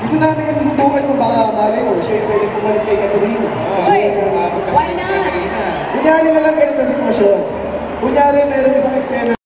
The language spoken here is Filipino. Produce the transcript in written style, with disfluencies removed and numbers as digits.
Gusto namin kasi subukan kung baka malay mo, siya yung pwede pumalit kay Katrina. Uy, why not? Kunyari na lang ganito sitwasyon. Kunyari meron isang eksena